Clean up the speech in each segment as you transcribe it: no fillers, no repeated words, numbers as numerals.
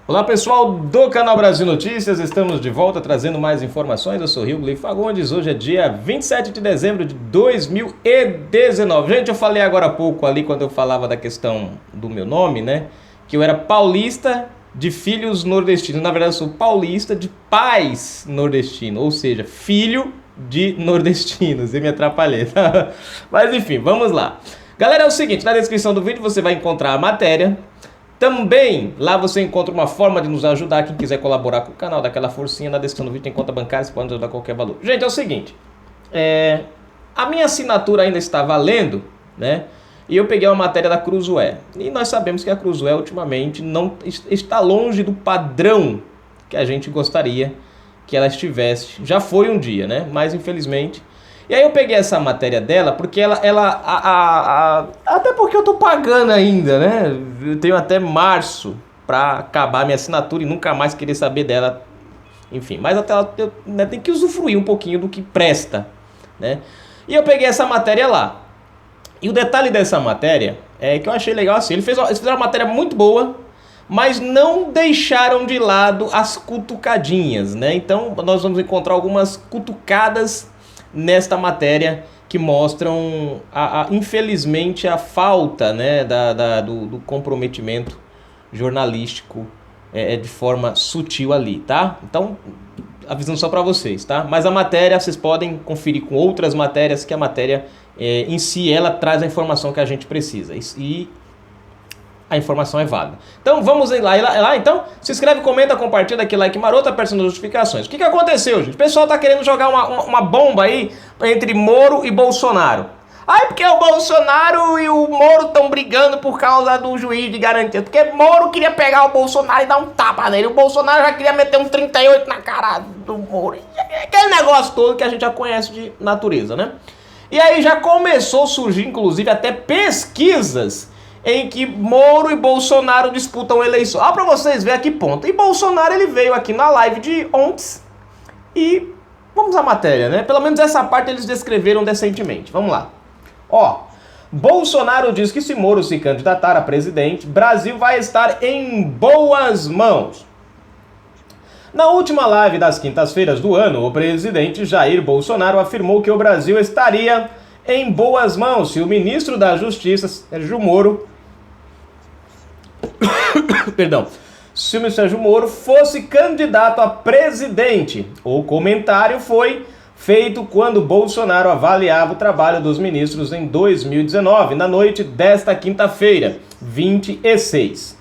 Olá pessoal do canal Brasil Notícias, estamos de volta trazendo mais informações. Eu sou Rio Gleif Fagundes, hoje é dia 27 de dezembro de 2019. Gente, eu falei agora há pouco ali quando eu falava da questão do meu nome, né? Que eu era paulista de filhos nordestinos. Na verdade eu sou paulista de pais nordestinos, ou seja, filho de nordestinos. E me atrapalhei, tá? Mas enfim, vamos lá. Galera, é o seguinte, na descrição do vídeo você vai encontrar a matéria. Também lá você encontra uma forma de nos ajudar. Quem quiser colaborar com o canal, dá aquela forcinha. Na descrição do vídeo tem conta bancária, você pode nos ajudar qualquer valor. Gente, é o seguinte, a minha assinatura ainda está valendo, né? E eu peguei uma matéria da Cruzoé. E nós sabemos que a Cruzoé ultimamente não está longe do padrão que a gente gostaria que ela estivesse. Já foi um dia, né? Mas infelizmente... E aí eu peguei essa matéria dela porque até porque eu tô pagando ainda, né? Eu tenho até março para acabar minha assinatura e nunca mais querer saber dela. Enfim, mas até ela eu, né, tem que usufruir um pouquinho do que presta, né? E eu peguei essa matéria lá. E o detalhe dessa matéria é que eu achei legal assim. Eles fizeram uma matéria muito boa, mas não deixaram de lado as cutucadinhas, né? Então nós vamos encontrar algumas cutucadas nesta matéria que mostram, infelizmente, a falta, né, do comprometimento jornalístico de forma sutil ali, tá? Então, avisando só para vocês, tá? Mas a matéria, vocês podem conferir com outras matérias, que a matéria em si, ela traz a informação que a gente precisa. E a informação é válida. Então vamos lá, então se inscreve, comenta, compartilha, dá aquele like maroto, aperta nas notificações. O que aconteceu, gente? O pessoal tá querendo jogar uma bomba aí entre Moro e Bolsonaro. Aí porque o Bolsonaro e o Moro estão brigando por causa do juiz de garantia. Porque Moro queria pegar o Bolsonaro e dar um tapa nele. O Bolsonaro já queria meter um 38 na cara do Moro. Aquele negócio todo que a gente já conhece de natureza, né? E aí já começou a surgir, inclusive, até pesquisas em que Moro e Bolsonaro disputam eleições. Para vocês verem a que ponto. E Bolsonaro, ele veio aqui na live de ontem e vamos à matéria, né? Pelo menos essa parte eles descreveram decentemente. Vamos lá. Bolsonaro diz que se Moro se candidatar a presidente, Brasil vai estar em boas mãos. Na última live das quintas-feiras do ano, o presidente Jair Bolsonaro afirmou que o Brasil estaria em boas mãos se o ministro da Justiça, Sérgio Moro, se o ministro Sérgio Moro fosse candidato a presidente. O comentário foi feito quando Bolsonaro avaliava o trabalho dos ministros em 2019, na noite desta quinta-feira, 26.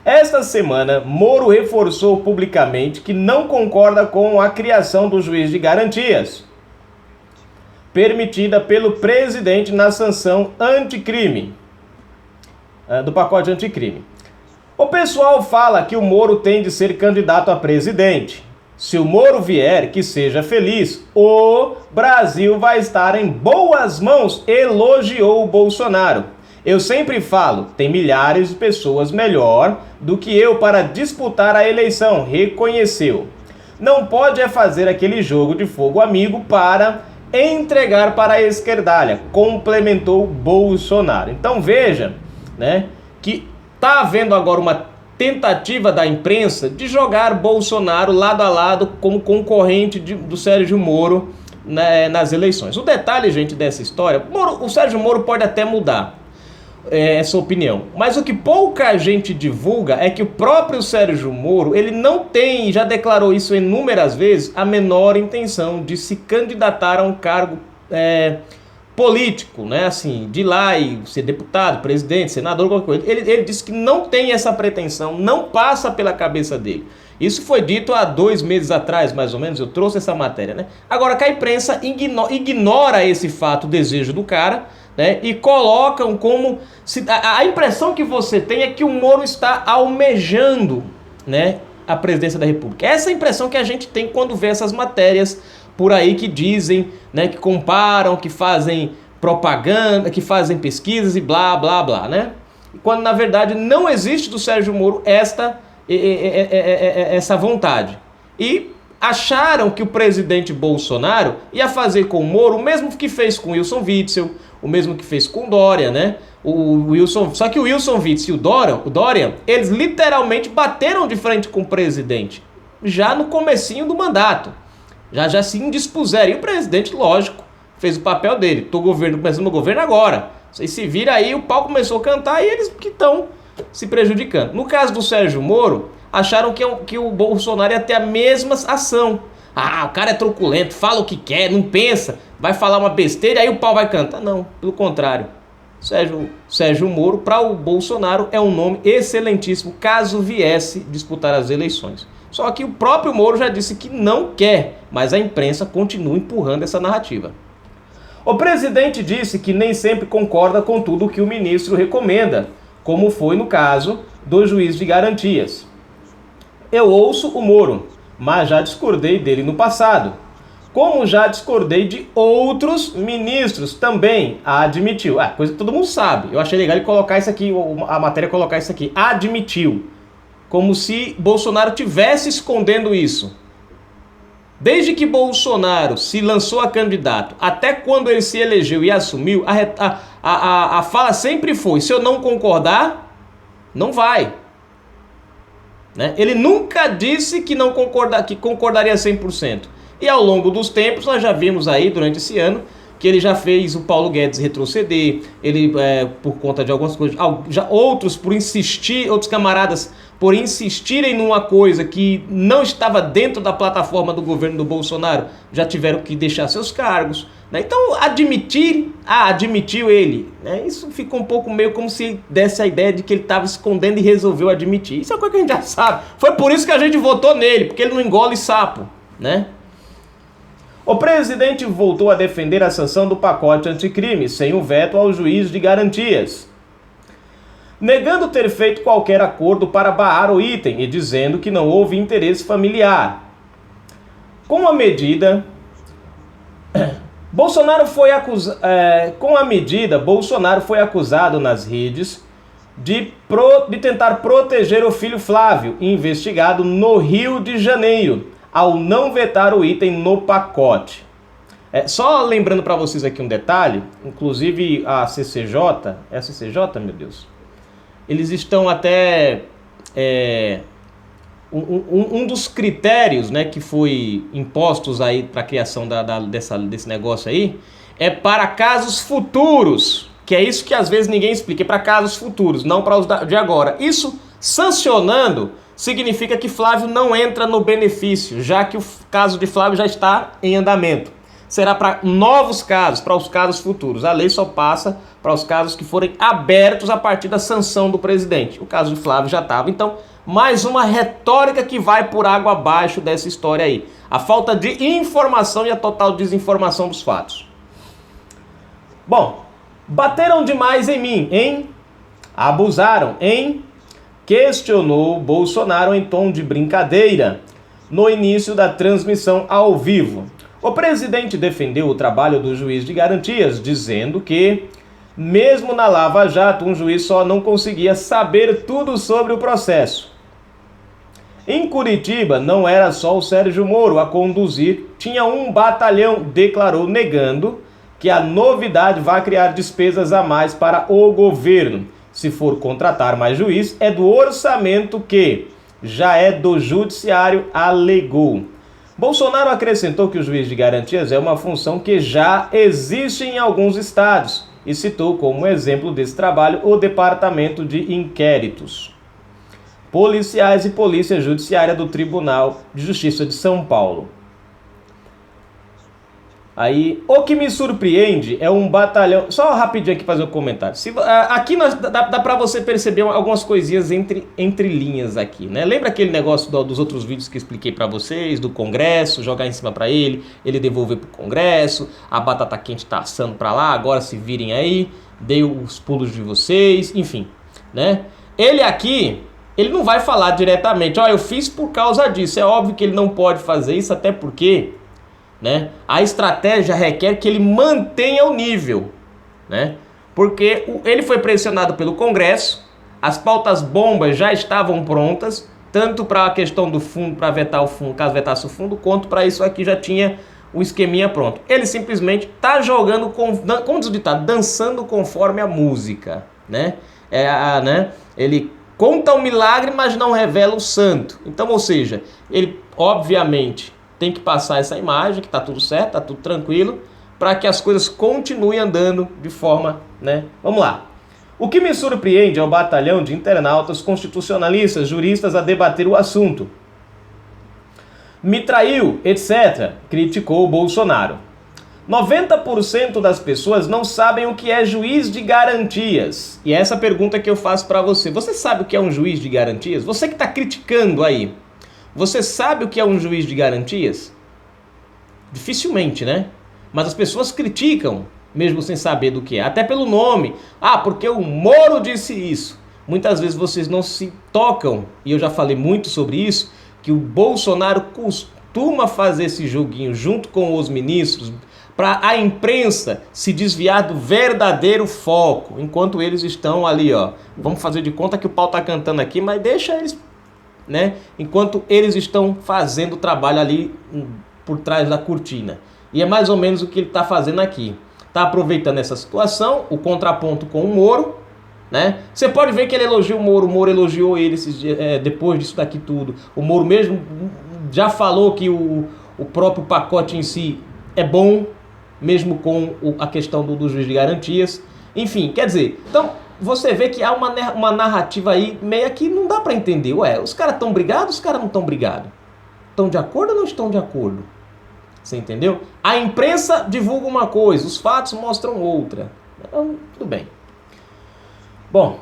Esta semana, Moro reforçou publicamente que não concorda com a criação do juiz de garantias permitida pelo presidente na sanção anticrime, do pacote anticrime. O pessoal fala que o Moro tem de ser candidato a presidente. Se o Moro vier, que seja feliz, o Brasil vai estar em boas mãos, elogiou o Bolsonaro. Eu sempre falo, tem milhares de pessoas melhor do que eu para disputar a eleição, reconheceu. Não pode fazer aquele jogo de fogo amigo para entregar para a esquerdalha, complementou Bolsonaro. Então veja, né, que está havendo agora uma tentativa da imprensa de jogar Bolsonaro lado a lado como concorrente do Sérgio Moro, né, nas eleições. O detalhe, gente, dessa história, o Sérgio Moro pode até mudar essa opinião, mas o que pouca gente divulga é que o próprio Sérgio Moro, ele não tem, já declarou isso inúmeras vezes, a menor intenção de se candidatar a um cargo político, né, assim, de ir lá e ser deputado, presidente, senador, qualquer coisa. Ele disse que não tem essa pretensão, não passa pela cabeça dele. Isso foi dito há 2 meses atrás, mais ou menos, eu trouxe essa matéria, né? Agora que a imprensa ignora esse fato, o desejo do cara, né, e colocam como... A impressão que você tem é que o Moro está almejando, né, a presidência da República. Essa é a impressão que a gente tem quando vê essas matérias por aí que dizem, né, que comparam, que fazem propaganda, que fazem pesquisas e blá, blá, blá, né? Quando, na verdade, não existe do Sérgio Moro essa vontade. E acharam que o presidente Bolsonaro ia fazer com o Moro o mesmo que fez com Wilson Witzel, o mesmo que fez com Dória, né? O Wilson, só que o Wilson Witzel e o Dória, eles literalmente bateram de frente com o presidente, já no comecinho do mandato. Já se indispuseram. E o presidente, lógico, fez o papel dele. Tô começando o governo agora. Vocês se viram aí, o pau começou a cantar e eles que estão se prejudicando. No caso do Sérgio Moro, acharam que o Bolsonaro ia ter a mesma ação. Ah, o cara é truculento, fala o que quer, não pensa, vai falar uma besteira, aí o pau vai cantar. Não, pelo contrário. Sérgio Moro, para o Bolsonaro, é um nome excelentíssimo caso viesse disputar as eleições. Só que o próprio Moro já disse que não quer, mas a imprensa continua empurrando essa narrativa. O presidente disse que nem sempre concorda com tudo o que o ministro recomenda, como foi no caso do juiz de garantias. Eu ouço o Moro, mas já discordei dele no passado. Como já discordei de outros ministros também, admitiu. Coisa que todo mundo sabe. Eu achei legal ele colocar isso aqui, a matéria colocar isso aqui, admitiu. Como se Bolsonaro tivesse escondendo isso. Desde que Bolsonaro se lançou a candidato, até quando ele se elegeu e assumiu, a fala sempre foi, se eu não concordar, não vai. Né? Ele nunca disse que concordaria 100%. E ao longo dos tempos, nós já vimos aí, durante esse ano, que ele já fez o Paulo Guedes retroceder, ele, por conta de algumas coisas, outros camaradas, por insistirem numa coisa que não estava dentro da plataforma do governo do Bolsonaro, já tiveram que deixar seus cargos. Né? Então, admitiu ele. Né? Isso ficou um pouco meio como se desse a ideia de que ele estava escondendo e resolveu admitir. Isso é uma coisa que a gente já sabe. Foi por isso que a gente votou nele, porque ele não engole sapo, né? O presidente voltou a defender a sanção do pacote anticrime, sem o veto ao juiz de garantias, negando ter feito qualquer acordo para barrar o item e dizendo que não houve interesse familiar. Com a medida, Bolsonaro foi acusado nas redes de tentar proteger o filho Flávio, investigado no Rio de Janeiro, ao não vetar o item no pacote. Só lembrando para vocês aqui um detalhe, inclusive a CCJ, é a CCJ, meu Deus? Eles estão até... um dos critérios, né, que foi impostos aí para a criação desse negócio aí, é para casos futuros, que é isso que às vezes ninguém explica, é para casos futuros, não para os de agora. Isso sancionando significa que Flávio não entra no benefício, já que o caso de Flávio já está em andamento. Será para novos casos, para os casos futuros. A lei só passa para os casos que forem abertos a partir da sanção do presidente. O caso de Flávio já estava. Então, mais uma retórica que vai por água abaixo dessa história aí. A falta de informação e a total desinformação dos fatos. Bom, bateram demais em mim, hein? Abusaram, hein? Questionou Bolsonaro em tom de brincadeira no início da transmissão ao vivo. O presidente defendeu o trabalho do juiz de garantias, dizendo que, mesmo na Lava Jato, um juiz só não conseguia saber tudo sobre o processo. Em Curitiba, não era só o Sérgio Moro a conduzir, tinha um batalhão, declarou, negando que a novidade vai criar despesas a mais para o governo. Se for contratar mais juiz, é do orçamento que já é do judiciário, alegou. Bolsonaro acrescentou que o juiz de garantias é uma função que já existe em alguns estados e citou como exemplo desse trabalho o Departamento de Inquéritos Policiais e Polícia Judiciária do Tribunal de Justiça de São Paulo. Aí, o que me surpreende é um batalhão... Só rapidinho aqui fazer um comentário. Aqui dá pra você perceber algumas coisinhas entre linhas aqui, né? Lembra aquele negócio dos outros vídeos que eu expliquei pra vocês, do Congresso, jogar em cima pra ele devolver pro Congresso, a batata quente tá assando pra lá, agora se virem aí, dei os pulos de vocês, enfim, né? Ele aqui, ele não vai falar diretamente, eu fiz por causa disso. É óbvio que ele não pode fazer isso, até porque... né? A estratégia requer que ele mantenha o nível, né? Porque ele foi pressionado pelo Congresso, as pautas bombas já estavam prontas, tanto para a questão do fundo, para vetar o fundo, caso vetasse o fundo, quanto para isso aqui já tinha o esqueminha pronto. Ele simplesmente está jogando, como diz o ditado, dançando conforme a música, né? Ele conta o milagre, mas não revela o santo. Então, ou seja, ele obviamente tem que passar essa imagem, que está tudo certo, está tudo tranquilo, para que as coisas continuem andando de forma, né? Vamos lá. O que me surpreende é o batalhão de internautas constitucionalistas, juristas a debater o assunto. Me traiu, etc., criticou o Bolsonaro. 90% das pessoas não sabem o que é juiz de garantias. E é essa pergunta que eu faço para você. Você sabe o que é um juiz de garantias? Você que está criticando aí, você sabe o que é um juiz de garantias? Dificilmente, né? Mas as pessoas criticam, mesmo sem saber do que é. Até pelo nome. Ah, porque o Moro disse isso. Muitas vezes vocês não se tocam, e eu já falei muito sobre isso, que o Bolsonaro costuma fazer esse joguinho junto com os ministros para a imprensa se desviar do verdadeiro foco, enquanto eles estão ali, ó. Vamos fazer de conta que o pau tá cantando aqui, mas deixa eles, né? Enquanto eles estão fazendo o trabalho ali por trás da cortina. E é mais ou menos o que ele está fazendo aqui. Está aproveitando essa situação, o contraponto com o Moro, né? Você pode ver que ele elogia o Moro elogiou ele depois disso daqui tudo. O Moro mesmo já falou que o próprio pacote em si é bom, mesmo com a questão do juiz de garantias. Enfim, quer dizer, então você vê que há uma narrativa aí meio que não dá para entender. Ué, os caras estão brigados, os caras não estão brigados? Estão de acordo ou não estão de acordo? Você entendeu? A imprensa divulga uma coisa, os fatos mostram outra. Então, tudo bem. Bom,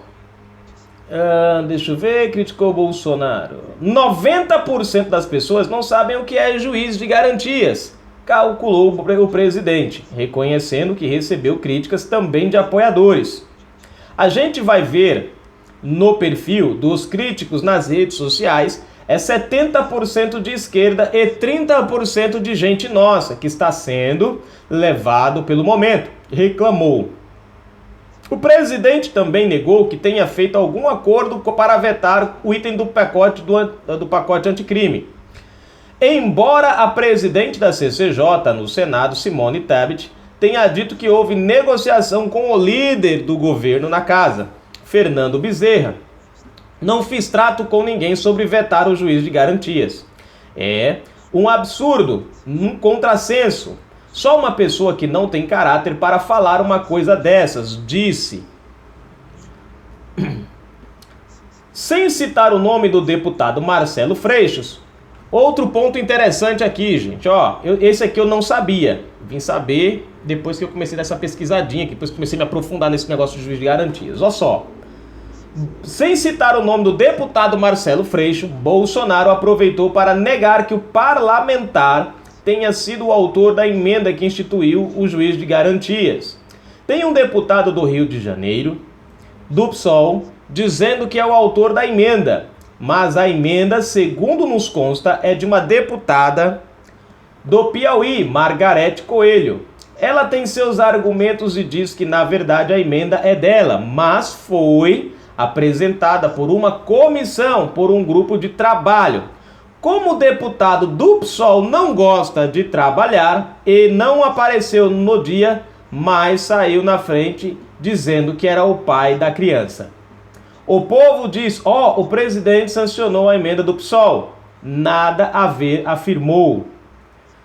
deixa eu ver, criticou o Bolsonaro. 90% das pessoas não sabem o que é juiz de garantias, calculou o presidente, reconhecendo que recebeu críticas também de apoiadores. A gente vai ver no perfil dos críticos nas redes sociais, é 70% de esquerda e 30% de gente nossa, que está sendo levado pelo momento, reclamou. O presidente também negou que tenha feito algum acordo para vetar o item do pacote anticrime. Embora a presidente da CCJ no Senado, Simone Tebet, tenha dito que houve negociação com o líder do governo na casa, Fernando Bezerra, não fiz trato com ninguém sobre vetar o juiz de garantias. É um absurdo, um contrassenso. Só uma pessoa que não tem caráter para falar uma coisa dessas, disse. Sem citar o nome do deputado Marcelo Freixo. Outro ponto interessante aqui, gente, ó, esse aqui eu não sabia. Vim saber depois que eu comecei dessa pesquisadinha aqui, depois que comecei a me aprofundar nesse negócio de juiz de garantias. Olha só. Sem citar o nome do deputado Marcelo Freixo, Bolsonaro aproveitou para negar que o parlamentar tenha sido o autor da emenda que instituiu o juiz de garantias. Tem um deputado do Rio de Janeiro, do PSOL, dizendo que é o autor da emenda, mas a emenda, segundo nos consta, é de uma deputada do Piauí, Margarete Coelho. Ela tem seus argumentos e diz que, na verdade, a emenda é dela, mas foi apresentada por uma comissão, por um grupo de trabalho. Como o deputado do PSOL não gosta de trabalhar e não apareceu no dia, mas saiu na frente dizendo que era o pai da criança. O povo diz, o presidente sancionou a emenda do PSOL. Nada a ver, afirmou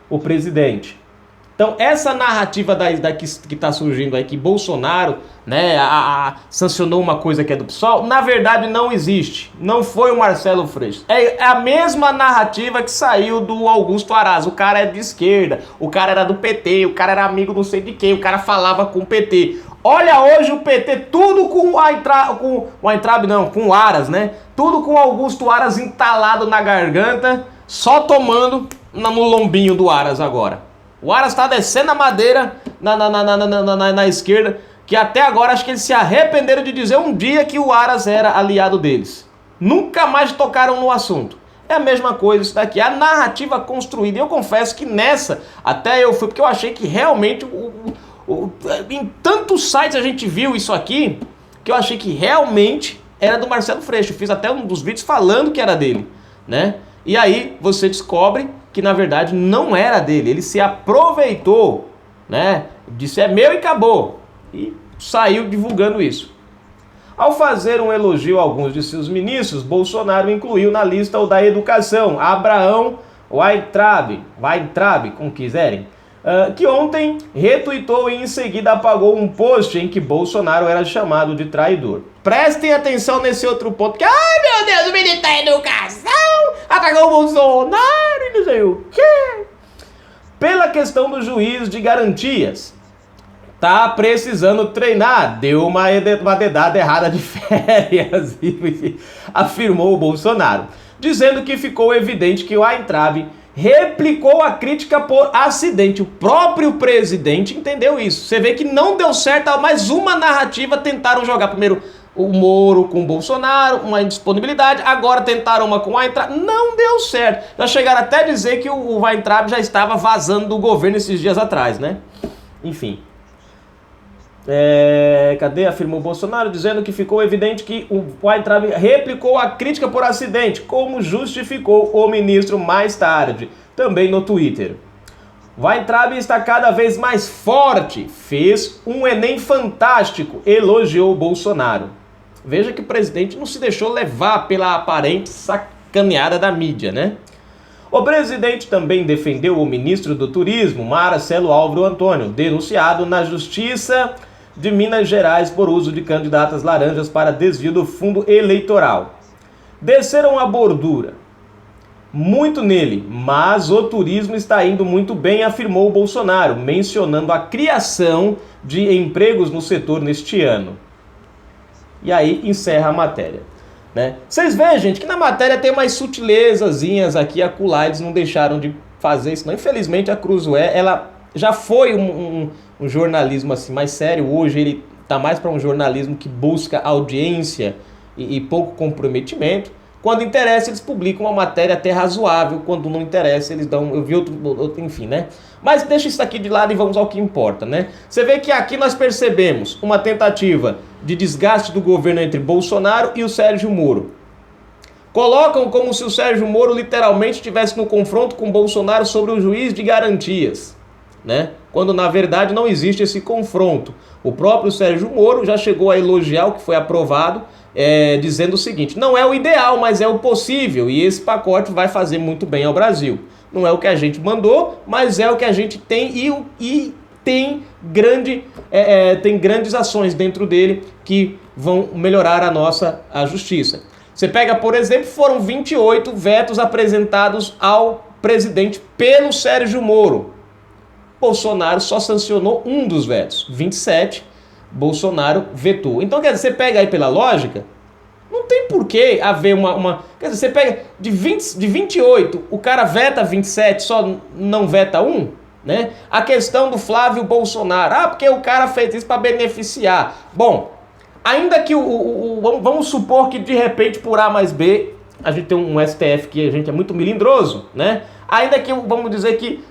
o presidente. Então, essa narrativa que está surgindo aí, que Bolsonaro, né, sancionou uma coisa que é do PSOL, na verdade não existe. Não foi o Marcelo Freixo. É a mesma narrativa que saiu do Augusto Aras. O cara é de esquerda, o cara era do PT, o cara era amigo não sei de quem, o cara falava com o PT. Olha hoje o PT, tudo com com o Aras, né? Tudo com o Augusto Aras entalado na garganta, só tomando no lombinho do Aras agora. O Aras está descendo a madeira na esquerda, que até agora acho que eles se arrependeram de dizer um dia que o Aras era aliado deles. Nunca mais tocaram no assunto. É a mesma coisa isso daqui, a narrativa construída. E eu confesso que nessa, até eu fui, porque eu achei que realmente, em tantos sites a gente viu isso aqui, que eu achei que realmente era do Marcelo Freixo. Eu fiz até um dos vídeos falando que era dele, né? E aí você descobre que na verdade não era dele. Ele se aproveitou, né? Disse é meu e acabou. E saiu divulgando isso. Ao fazer um elogio a alguns de seus ministros, Bolsonaro incluiu na lista o da educação, Abraham Weintraub, como quiserem, que ontem retuitou e em seguida apagou um post em que Bolsonaro era chamado de traidor. Prestem atenção nesse outro ponto, que, ai meu Deus, o ministro da educação atacou o Bolsonaro e não sei o quê. Pela questão do juiz de garantias, tá precisando treinar, deu uma dedada errada de férias, afirmou o Bolsonaro, dizendo que ficou evidente que o Weintraub replicou a crítica por acidente. O próprio presidente entendeu isso. Você vê que não deu certo, mais uma narrativa tentaram jogar primeiro o Moro com o Bolsonaro, uma indisponibilidade, agora tentaram uma com o Weintraub, não deu certo. Já chegaram até a dizer que o Weintraub já estava vazando do governo esses dias atrás, né? Enfim. Cadê? Afirmou Bolsonaro, dizendo que ficou evidente que o Weintraub replicou a crítica por acidente, como justificou o ministro mais tarde, também no Twitter. Weintraub está cada vez mais forte, fez um Enem fantástico, elogiou Bolsonaro. Veja que o presidente não se deixou levar pela aparente sacaneada da mídia, né? O presidente também defendeu o ministro do Turismo, Marcelo Álvaro Antônio, denunciado na Justiça de Minas Gerais por uso de candidatas laranjas para desvio do fundo eleitoral. Desceram a bordura muito nele, mas o turismo está indo muito bem, afirmou Bolsonaro, mencionando a criação de empregos no setor neste ano. E aí encerra a matéria, né? Vocês veem, gente, que na matéria tem umas sutilezazinhas aqui e acolá, eles não deixaram de fazer isso, não. Infelizmente a Cruzoé, ela já foi um jornalismo assim mais sério, hoje ele está mais para um jornalismo que busca audiência e pouco comprometimento. Quando interessa, eles publicam uma matéria até razoável. Quando não interessa, eles dão... Eu vi outro, enfim, né? Mas deixa isso aqui de lado e vamos ao que importa, né? Você vê que aqui nós percebemos uma tentativa de desgaste do governo entre Bolsonaro e o Sérgio Moro. Colocam como se o Sérgio Moro literalmente estivesse no confronto com Bolsonaro sobre o juiz de garantias, né? Quando na verdade não existe esse confronto. O próprio Sérgio Moro já chegou a elogiar o que foi aprovado, dizendo o seguinte: não é o ideal, mas é o possível, e esse pacote vai fazer muito bem ao Brasil. Não é o que a gente mandou, mas é o que a gente tem, e tem grandes ações dentro dele que vão melhorar a justiça. Você pega, por exemplo, foram 28 vetos apresentados ao presidente pelo Sérgio Moro. Bolsonaro só sancionou um dos vetos, 27, Bolsonaro vetou. Então, quer dizer, você pega aí pela lógica, não tem por que haver Quer dizer, você pega de 28, o cara veta 27, só não veta um, né? A questão do Flávio Bolsonaro, porque o cara fez isso para beneficiar. Bom, ainda que vamos supor que de repente por A mais B, a gente tem um STF que a gente é muito melindroso, né? Ainda que, vamos dizer que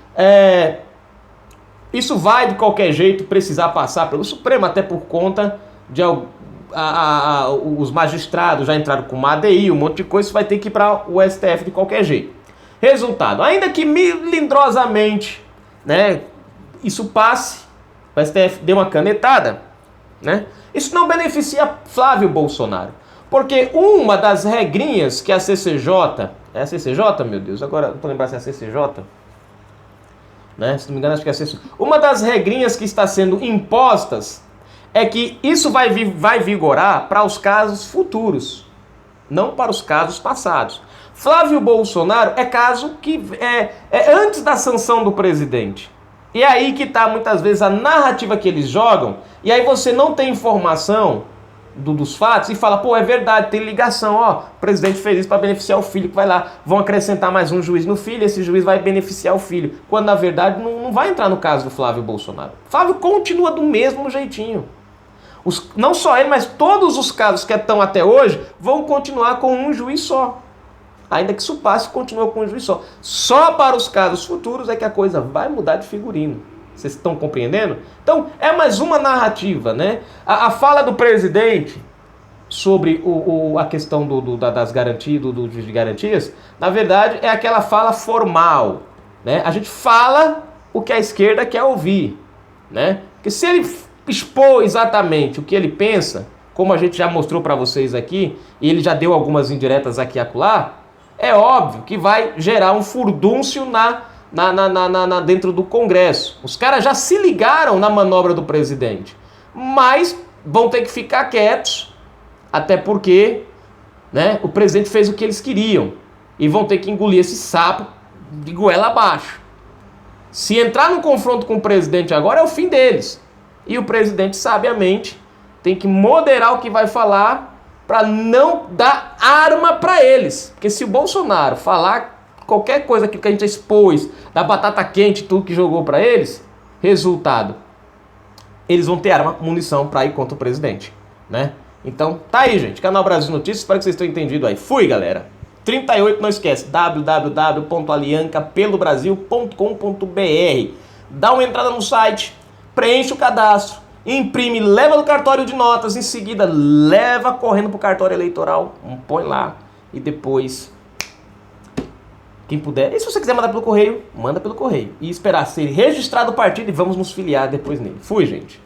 isso vai de qualquer jeito precisar passar pelo Supremo, até por conta de os magistrados já entraram com uma ADI, um monte de coisa, isso vai ter que ir para o STF de qualquer jeito. Resultado, ainda que melindrosamente, né, isso passe, o STF deu uma canetada, né, isso não beneficia Flávio Bolsonaro, porque uma das regrinhas que a CCJ, é a CCJ, meu Deus, agora não estou lembrando se é a CCJ, né? Se não me engano, acho que é assim. Uma das regrinhas que está sendo impostas é que isso vai vigorar para os casos futuros, não para os casos passados. Flávio Bolsonaro é caso que é antes da sanção do presidente. E é aí que está muitas vezes a narrativa que eles jogam, e aí você não tem informação dos fatos e fala, é verdade, tem ligação, o presidente fez isso para beneficiar o filho, que vai lá, vão acrescentar mais um juiz no filho, esse juiz vai beneficiar o filho, quando na verdade não vai entrar no caso do Flávio Bolsonaro. Flávio continua do mesmo jeitinho. Não só ele, mas todos os casos que estão até hoje vão continuar com um juiz só. Ainda que isso passe, continua com um juiz só. Só para os casos futuros é que a coisa vai mudar de figurino. Vocês estão compreendendo? Então, é mais uma narrativa, né? A fala do presidente sobre a questão das garantias, do juiz de garantias, na verdade, é aquela fala formal. né? A gente fala o que a esquerda quer ouvir, né? Porque se ele expor exatamente o que ele pensa, como a gente já mostrou para vocês aqui, e ele já deu algumas indiretas aqui e acolá, é óbvio que vai gerar um furdúncio dentro do Congresso. Os caras já se ligaram na manobra do presidente, mas vão ter que ficar quietos, até porque, né, o presidente fez o que eles queriam, e vão ter que engolir esse sapo de goela abaixo. Se entrar no confronto com o presidente agora, é o fim deles. E o presidente, sabiamente, tem que moderar o que vai falar para não dar arma para eles. Porque se o Bolsonaro falar qualquer coisa que a gente expôs, da batata quente, tudo que jogou para eles, resultado, eles vão ter arma, munição para ir contra o presidente, né? Então, tá aí, gente. Canal Brasil Notícias, espero que vocês tenham entendido aí. Fui, galera! 38, não esquece, www.aliancapelobrasil.com.br. Dá uma entrada no site, preenche o cadastro, imprime, leva no cartório de notas, em seguida leva correndo pro cartório eleitoral, põe lá e depois, quem puder, e se você quiser mandar pelo correio, manda pelo correio. E esperar ser registrado o partido e vamos nos filiar depois nele. Fui, gente!